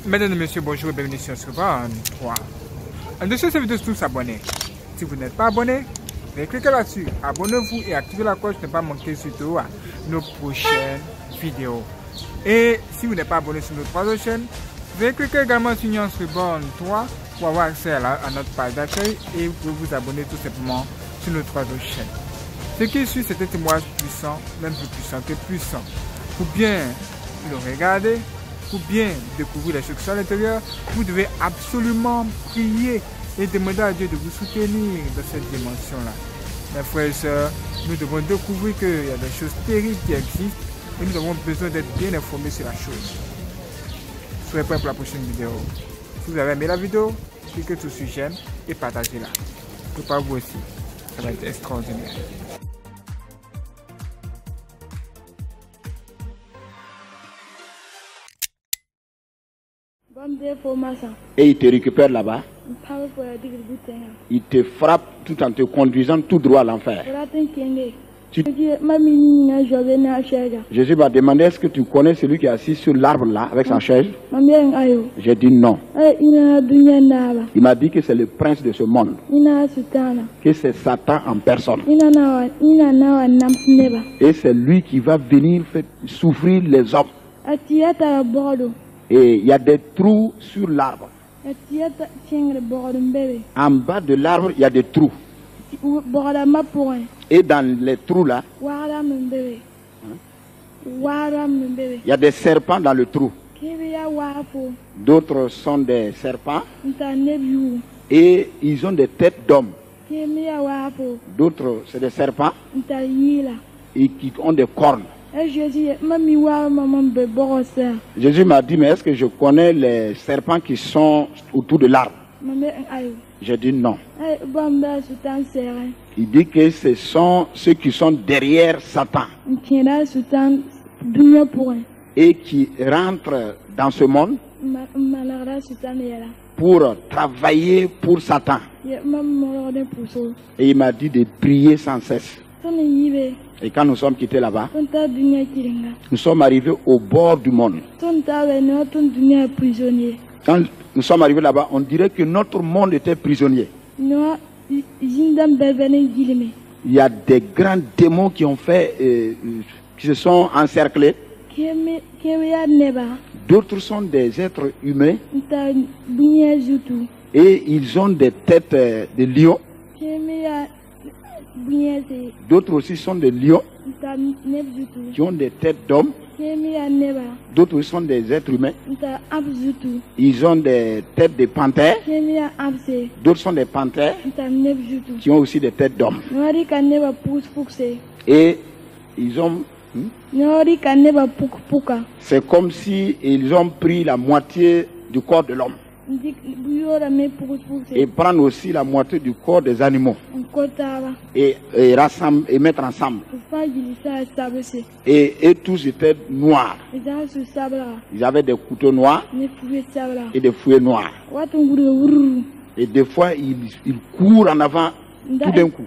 Mesdames et messieurs, bonjour et bienvenue sur Scribble 3. En dessous de cette vidéo, tous abonnés. Si vous n'êtes pas abonné, veuillez cliquer là-dessus. Abonnez-vous et activez la cloche pour ne pas manquer surtout nos prochaines vidéos. Et si vous n'êtes pas abonné sur notre troisième chaîne, veuillez cliquer également sur Scribble 3 pour avoir accès à notre page d'accueil et vous pouvez vous abonner tout simplement sur notre troisième chaîne. Ce qui suit, c'est un témoignage puissant, même plus puissant que puissant. Pour bien le regarder, pour bien découvrir les choses à l'intérieur, vous devez absolument prier et demander à Dieu de vous soutenir dans cette dimension-là. Mes frères et sœurs, nous devons découvrir qu'il y a des choses terribles qui existent et nous avons besoin d'être bien informés sur la chose. Soyez prêts pour la prochaine vidéo. Si vous avez aimé la vidéo, cliquez sur j'aime et partagez-la. Préparez-vous aussi, ça va être extraordinaire. Et il te récupère là-bas. Il te frappe tout en te conduisant tout droit à l'enfer. Jésus m'a demandé, est-ce que tu connais celui qui est assis sur l'arbre là avec sa chaise? J'ai dit non. Il m'a dit que c'est le prince de ce monde, que c'est Satan en personne. Et c'est lui qui va venir faire souffrir les hommes. Et il y a des trous sur l'arbre. En bas de l'arbre, il y a des trous. Et dans les trous là, il y a des serpents dans le trou. D'autres sont des serpents. Et ils ont des têtes d'hommes. D'autres, c'est des serpents. Et qui ont des cornes. Jésus m'a dit, mais est-ce que je connais les serpents qui sont autour de l'arbre? J'ai dit non. Il dit que ce sont ceux qui sont derrière Satan et qui rentrent dans ce monde pour travailler pour Satan. Et il m'a dit de prier sans cesse. Et quand nous sommes quittés là-bas, nous sommes arrivés au bord du monde. Quand nous sommes arrivés là-bas, on dirait que notre monde était prisonnier. Il y a des grands démons qui ont fait, qui se sont encerclés. D'autres sont des êtres humains. Et ils ont des têtes de lions. D'autres aussi sont des lions qui ont des têtes d'hommes. D'autres sont des êtres humains. Ils ont des têtes de panthères. D'autres sont des panthères qui ont aussi des têtes d'hommes. Et ils ont... C'est comme si ils ont pris la moitié du corps de l'homme. Et prendre aussi la moitié du corps des animaux et mettre ensemble. Et tous étaient noirs. Ils avaient des couteaux noirs et des fouets noirs. Et des fois ils courent en avant tout d'un coup.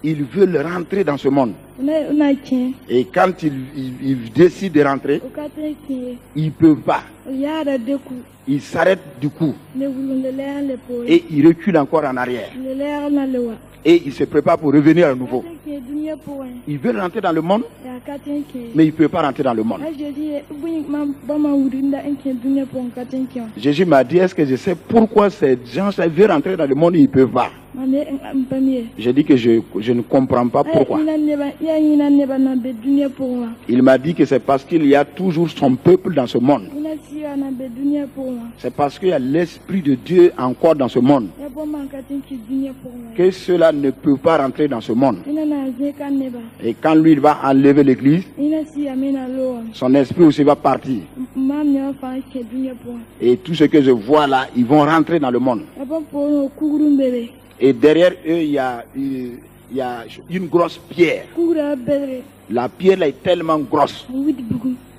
Ils veulent rentrer dans ce monde. Et quand ils décident de rentrer, ils ne peuvent pas. Ils s'arrêtent du coup. Et ils reculent encore en arrière. Et ils se préparent pour revenir à nouveau. Ils veulent rentrer dans le monde, mais ils ne peuvent pas rentrer dans le monde. Jésus m'a dit, est-ce que je sais pourquoi ces gens veulent rentrer dans le monde et ils ne peuvent pas? J'ai dit que je ne comprends pas pourquoi. Il m'a dit que c'est parce qu'il y a toujours son peuple dans ce monde. C'est parce qu'il y a l'Esprit de Dieu encore dans ce monde que cela ne peut pas rentrer dans ce monde. Et quand lui il va enlever l'église, son esprit aussi va partir. Et tout ce que je vois là, ils vont rentrer dans le monde. Et derrière eux, il y a une grosse pierre. La pierre là est tellement grosse.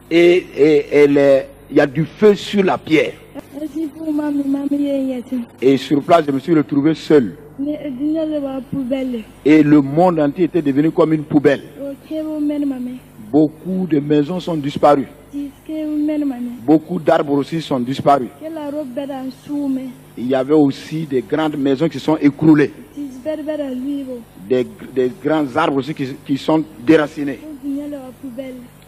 Et il y a du feu sur la pierre. Et sur place, je me suis retrouvé seul. Et le monde entier était devenu comme une poubelle. Beaucoup de maisons sont disparues. Beaucoup d'arbres aussi sont disparus. Il y avait aussi des grandes maisons qui sont écroulées. Des grands arbres aussi qui sont déracinés.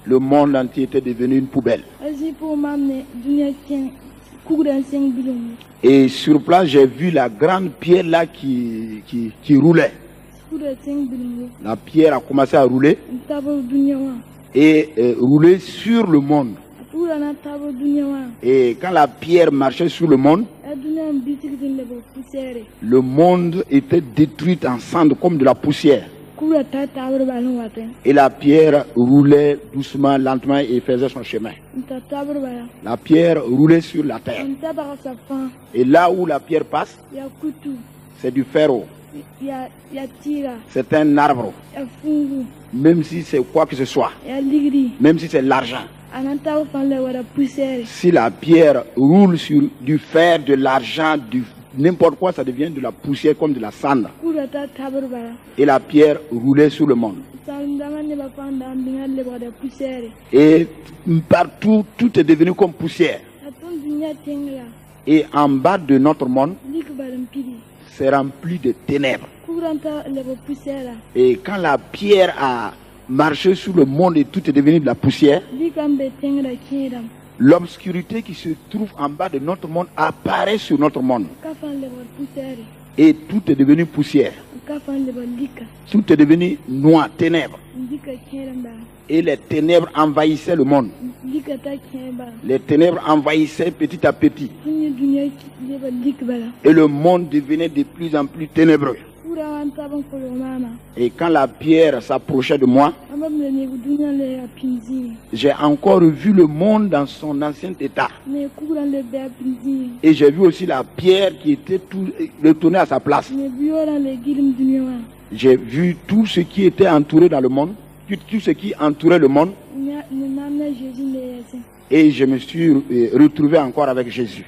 Le monde entier était devenu une poubelle. Et sur place, j'ai vu la grande pierre là qui roulait. La pierre a commencé à rouler et rouler sur le monde. Et quand la pierre marchait sur le monde était détruit en cendres comme de la poussière. Et la pierre roulait doucement, lentement et faisait son chemin. La pierre roulait sur la terre. Et là où la pierre passe, c'est du ferro. C'est un arbre. Même si c'est quoi que ce soit. Même si c'est l'argent. Si la pierre roule sur du fer, de l'argent, n'importe quoi, ça devient de la poussière comme de la cendre. Et la pierre roulait sur le monde. Et partout, tout est devenu comme poussière. Et en bas de notre monde, c'est rempli de ténèbres. Et quand la pierre a marché sur le monde et tout est devenu de la poussière, l'obscurité qui se trouve en bas de notre monde apparaît sur notre monde. Et tout est devenu poussière. Tout est devenu noir, ténèbres. Et les ténèbres envahissaient le monde. Les ténèbres envahissaient petit à petit. Et le monde devenait de plus en plus ténébreux. Et quand la pierre s'approchait de moi, j'ai encore vu le monde dans son ancien état. Et j'ai vu aussi la pierre qui était retournée à sa place. J'ai vu tout ce qui était entouré dans le monde, tout ce qui entourait le monde. Et je me suis retrouvé encore avec Jésus.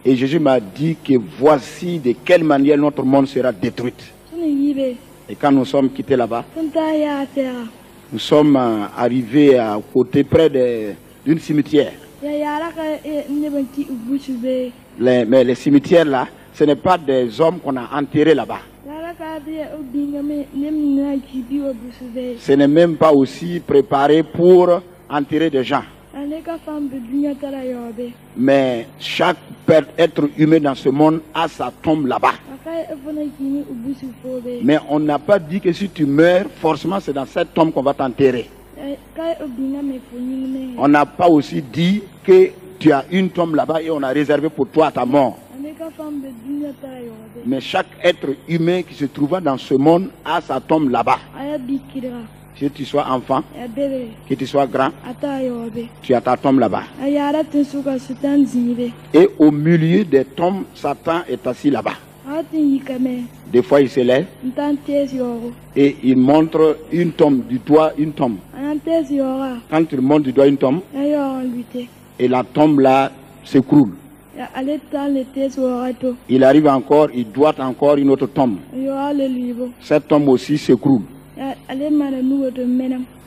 Et Jésus m'a dit que voici de quelle manière notre monde sera détruit. Et quand nous sommes quittés là-bas, nous sommes arrivés à côté près d'une cimetière. Mais les cimetières là, ce n'est pas des hommes qu'on a enterrés là-bas. Ce n'est même pas aussi préparé pour enterrer des gens. Mais chaque être humain dans ce monde a sa tombe là-bas. Mais on n'a pas dit que si tu meurs, forcément c'est dans cette tombe qu'on va t'enterrer. On n'a pas aussi dit que tu as une tombe là-bas et on a réservé pour toi ta mort. Mais chaque être humain qui se trouve dans ce monde a sa tombe là-bas. Que tu sois enfant, que tu sois grand, tu as ta tombe là-bas. Et au milieu des tombes, Satan est assis là-bas. Des fois, il se lève et il montre une tombe, du doigt une tombe. Quand il montre du doigt une tombe, et la tombe là s'écroule. Il arrive encore, il doit encore une autre tombe. Cette tombe aussi s'écroule.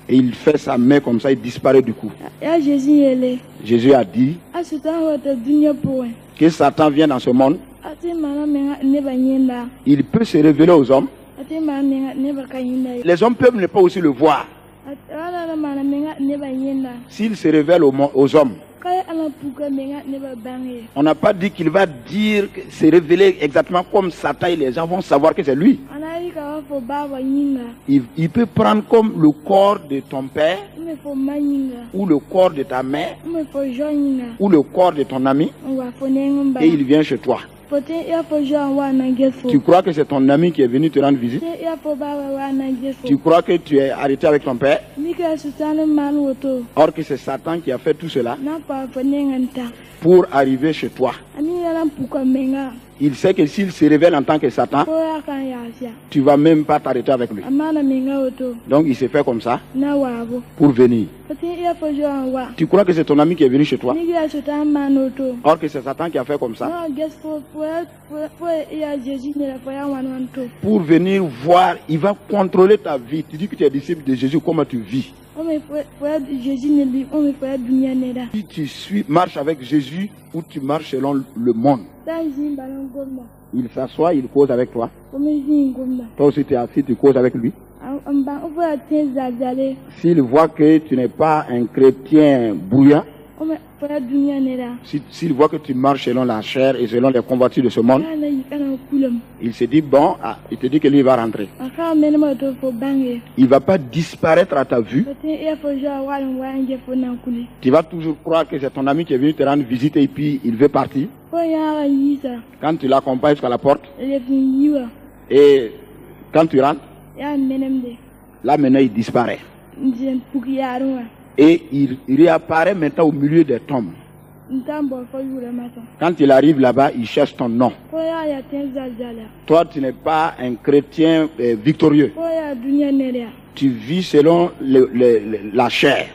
Et il fait sa main comme ça, il disparaît du coup. Jésus a dit que Satan vient dans ce monde. Il peut se révéler aux hommes. Les hommes peuvent ne pas aussi le voir. S'il se révèle aux hommes, on n'a pas dit qu'il va dire, se révéler exactement comme Satan et les gens vont savoir que c'est lui. Il peut prendre comme le corps de ton père, ou le corps de ta mère, ou le corps de ton ami, et il vient chez toi. Tu crois que c'est ton ami qui est venu te rendre visite? Tu crois que tu es arrêté avec ton père? Or que c'est Satan qui a fait tout cela pour arriver chez toi. Il sait que s'il se révèle en tant que Satan, tu ne vas même pas t'arrêter avec lui. Donc il s'est fait comme ça pour venir. Tu crois que c'est ton ami qui est venu chez toi? Or que c'est Satan qui a fait comme ça pour venir voir. Il va contrôler ta vie. Tu dis que tu es disciple de Jésus, comment tu vis. Si tu marches avec Jésus ou tu marches selon le monde, il s'assoit, il cause avec toi. Toi aussi tu es assis, tu causes avec lui. S'il voit que tu n'es pas un chrétien bruyant, s'il voit que tu marches selon la chair et selon les convoitises de ce monde, il se dit bon, il te dit que lui va rentrer. Il ne va pas disparaître à ta vue. Tu vas toujours croire que c'est ton ami qui est venu te rendre visite et puis il veut partir. Quand tu l'accompagnes jusqu'à la porte et quand tu rentres, là maintenant il disparaît. Et il réapparaît maintenant au milieu des tombes. Quand il arrive là-bas, il cherche ton nom. Toi, tu n'es pas un chrétien victorieux. Tu vis selon la chair.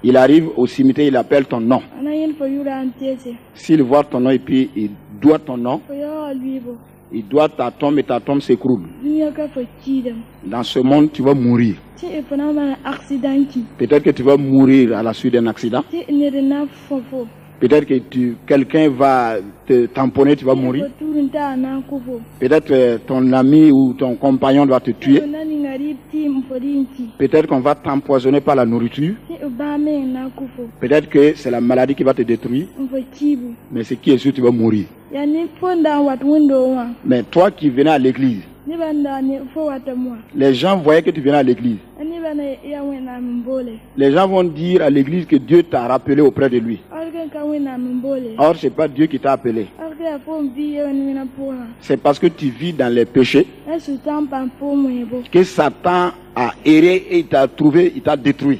Il arrive au cimetière, il appelle ton nom. S'il voit ton nom et puis il doit ton nom, il doit ta tombe et ta tombe s'écroule. Dans ce monde, tu vas mourir. Peut-être que tu vas mourir à la suite d'un accident. Peut-être que quelqu'un va te tamponner, tu vas mourir. Peut-être ton ami ou ton compagnon va te tuer. Peut-être qu'on va t'empoisonner par la nourriture. Peut-être que c'est la maladie qui va te détruire. Mais ce qui est sûr, tu vas mourir. Mais toi qui venais à l'église, les gens voyaient que tu venais à l'église. Les gens vont dire à l'église que Dieu t'a rappelé auprès de lui. Or, ce n'est pas Dieu qui t'a appelé. C'est parce que tu vis dans les péchés que Satan a erré et il t'a trouvé, il t'a détruit.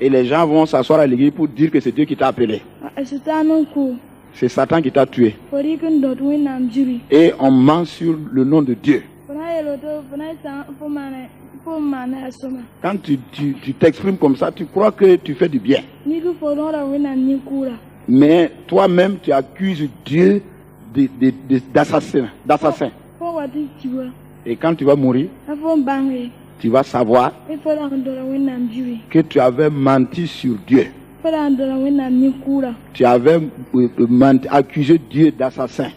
Et les gens vont s'asseoir à l'église pour dire que c'est Dieu qui t'a appelé. C'est Satan qui t'a tué. Et on ment sur le nom de Dieu. Quand tu t'exprimes comme ça, tu crois que tu fais du bien. Mais toi-même, tu accuses Dieu d'assassin. Et quand tu vas mourir, tu vas savoir que tu avais menti sur Dieu. Tu avais accusé Dieu d'assassin.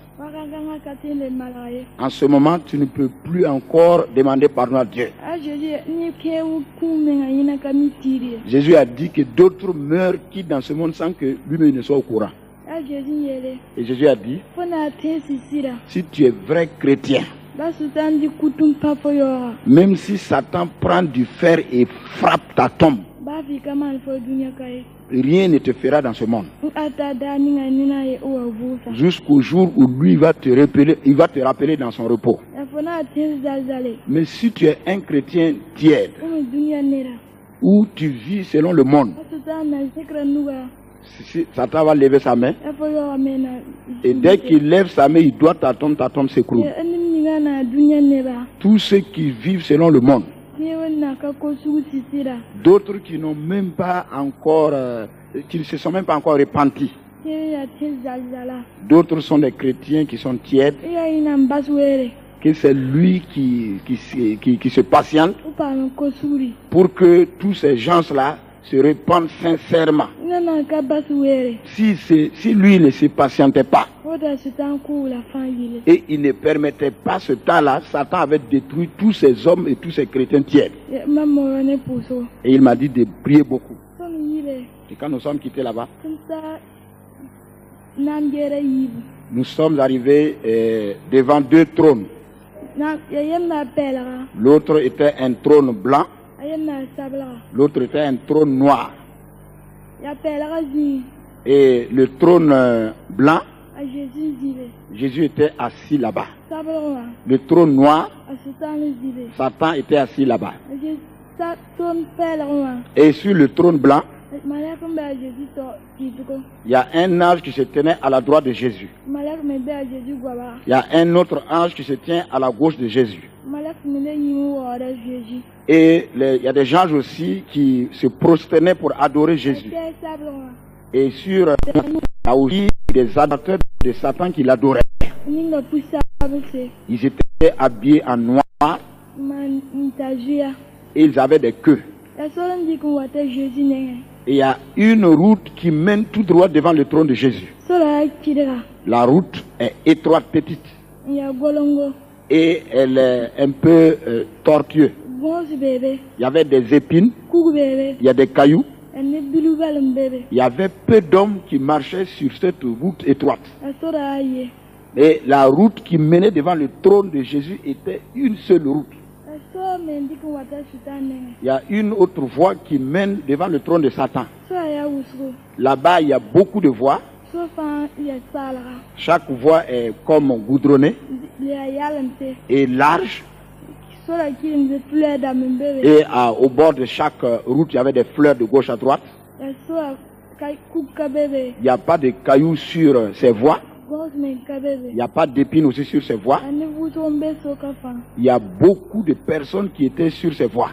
En ce moment, tu ne peux plus encore demander pardon à Dieu. Jésus a dit que d'autres meurent qui dans ce monde sans que lui-même ne soit au courant. Et Jésus a dit, si tu es vrai chrétien, même si Satan prend du fer et frappe ta tombe, rien ne te fera dans ce monde. Jusqu'au jour où lui va te rappeler dans son repos. Mais si tu es un chrétien tiède, où tu vis selon le monde, Satan va lever sa main. Et dès qu'il lève sa main, il doit ta tombe s'écroule. Tous ceux qui vivent selon le monde, d'autres qui n'ont même pas encore, qui ne se sont même pas encore repentis. D'autres sont des chrétiens qui sont tièdes, que c'est lui qui se patiente pour que tous ces gens-là se répandent sincèrement. Si lui ne se patientait pas et il ne permettait pas ce temps-là, Satan avait détruit tous ces hommes et tous ces chrétiens tièdes. Et il m'a dit de prier beaucoup. Et quand nous sommes quittés là-bas, nous sommes arrivés devant deux trônes. L'autre était un trône blanc. L'autre était un trône noir. Et le trône blanc, Jésus était assis là-bas. Le trône noir, Satan était assis là-bas. Et sur le trône blanc, il y a un ange qui se tenait à la droite de Jésus. Il y a un autre ange qui se tient à la gauche de Jésus. Et il y a des gens aussi qui se prosternaient pour adorer Jésus. Et sur il y a aussi des adorateurs de Satan qui l'adoraient. Ils étaient habillés en noir Et ils avaient des queues. Et il y a une route qui mène tout droit devant le trône de Jésus. La route est étroite, petite. Et elle est un peu tortueuse. Il y avait des épines. Il y a des cailloux. Il y avait peu d'hommes qui marchaient sur cette route étroite. Et la route qui menait devant le trône de Jésus était une seule route. Il y a une autre voie qui mène devant le trône de Satan. Là-bas, il y a beaucoup de voies. Chaque voie est comme goudronnée et large. Et au bord de chaque route, il y avait des fleurs de gauche à droite. Il n'y a pas de cailloux sur ces voies. Il n'y a pas d'épines aussi sur ces voies. Il y a beaucoup de personnes qui étaient sur ces voies.